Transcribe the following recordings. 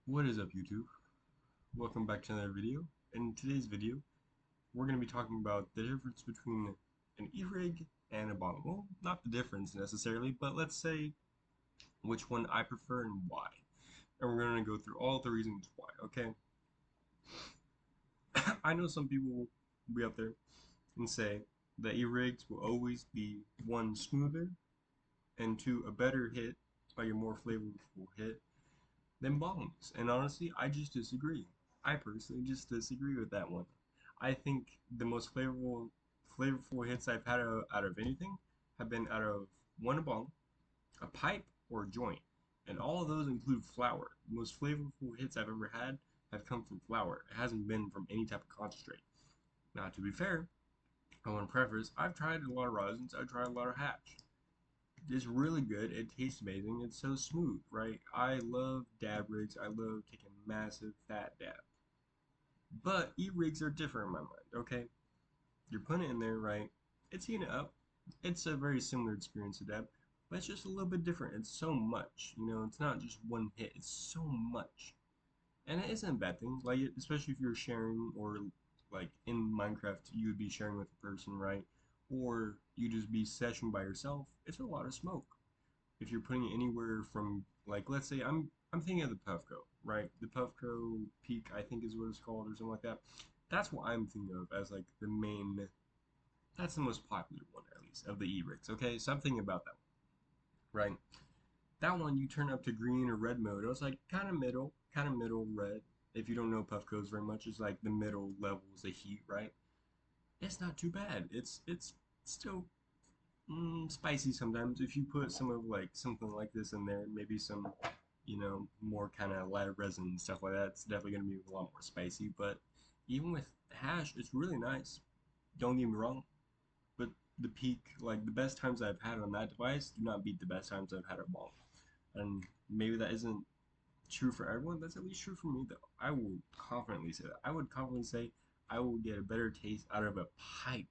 What is up, YouTube? Welcome back to another video. In today's video, we're going to be talking about the difference between an e-rig and a bong. Well, not the difference necessarily, but let's say which one I prefer and why. And we're going to go through all the reasons why, okay? I know some people will be up there and say that e-rigs will always be one, smoother, and two, a better hit, like a more flavorful hit than bongs. And honestly, I just disagree. I personally just disagree with that one. I think the most flavorful hits I've had out of anything have been out of one, a bong, a pipe, or a joint. And all of those include flour. The most flavorful hits I've ever had have come from flour. It hasn't been from any type of concentrate. Now, to be fair, I want to preface, I've tried a lot of rosins, I've tried a lot of hash. It's really good. It tastes amazing. It's so smooth, right? I love dab rigs. I love taking massive fat dab. But e-rigs are different in my mind, okay? You're putting it in there, right? It's heating it up. It's a very similar experience to dab, but it's just a little bit different. It's so much, it's not just one hit. It's so much. And it isn't a bad thing, like, especially if you're sharing or like in Minecraft, you would be sharing with a person, right? Or you just be session by yourself. It's a lot of smoke if you're putting it anywhere from, like, let's say I'm thinking of the Puffco, right? The Puffco Peak, I think is what it's called, or something like that. That's what I'm thinking of as like the main. That's the most popular one, at least, of the e-rigs. Okay, so I'm thinking about that one, right? That one you turn up to green or red mode. It was like kind of middle red. If you don't know Puffcos very much, it's like the middle levels of heat, right? It's not too bad. It's still spicy sometimes. If you put some of like something like this in there, maybe some, more kind of light resin and stuff like that, it's definitely gonna be a lot more spicy. But even with hash, it's really nice. Don't get me wrong, but the peak, like the best times I've had on that device, do not beat the best times I've had at Bong. And maybe that isn't true for everyone. That's at least true for me, though. I will confidently say that. I would confidently say I will get a better taste out of a pipe,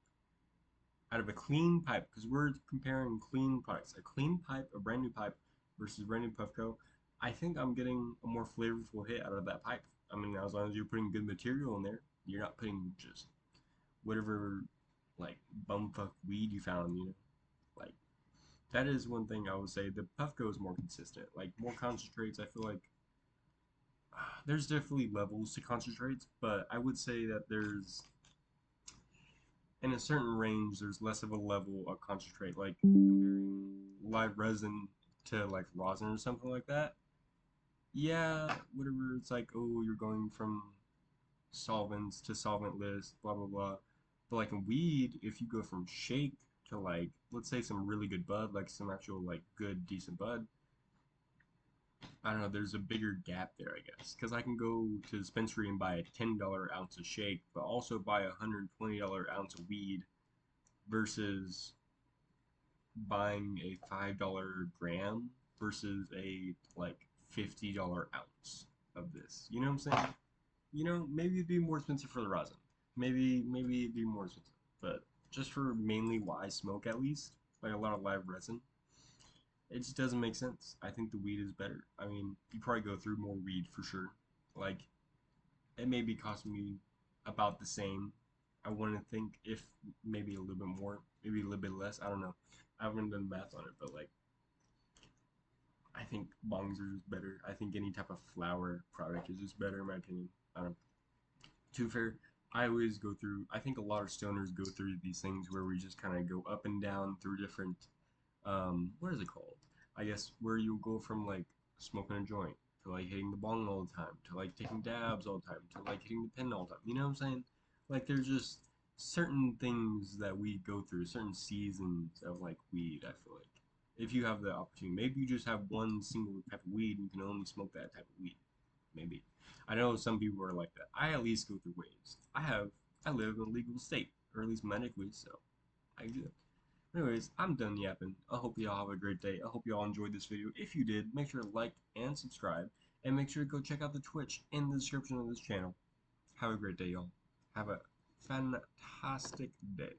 out of a clean pipe, because we're comparing clean products. A clean pipe, a brand new pipe versus brand new Puffco. I think I'm getting a more flavorful hit out of that pipe. I mean, as long as you're putting good material in there, you're not putting just whatever like bumfuck weed you found, like that is one thing I would say. The Puffco is more consistent, like more concentrates. I feel like there's definitely levels to concentrates, but I would say that there's in a certain range, there's less of a level of concentrate, like comparing live resin to like rosin or something like that. Yeah, whatever. It's like, oh, you're going from solvents to solventless, blah blah blah. But like in weed, if you go from shake to like, let's say some really good bud, like some actual like good decent bud, I don't know. There's a bigger gap there, I guess, because I can go to the dispensary and buy a $10 ounce of shake, but also buy a $120 ounce of weed versus buying a $5 gram versus a like $50 ounce of this. You know what I'm saying? Maybe it'd be more expensive for the rosin. Maybe it'd be more expensive. But just for mainly what I smoke, at least, like a lot of live resin, it just doesn't make sense. I think the weed is better. I mean, you probably go through more weed for sure. Like it may be costing me about the same. I want to think if maybe a little bit more, maybe a little bit less. I don't know. I haven't done math on it, but like I think bongs are just better. I think any type of flour product is just better in my opinion. I don't know. To be fair, I always go through. I think a lot of stoners go through these things where we just kind of go up and down through different. What is it called? I guess where you go from like smoking a joint to like hitting the bong all the time to like taking dabs all the time to like hitting the pen all the time. You know what I'm saying? Like there's just certain things that we go through, certain seasons of like weed. I feel like if you have the opportunity, maybe you just have one single type of weed and you can only smoke that type of weed. Maybe. I know some people are like that. I at least go through waves. I live in a legal state, or at least medically, so I do. Anyways, I'm done yapping. I hope y'all have a great day. I hope y'all enjoyed this video. If you did, make sure to like and subscribe, and make sure to go check out the Twitch in the description of this channel. Have a great day, y'all. Have a fantastic day.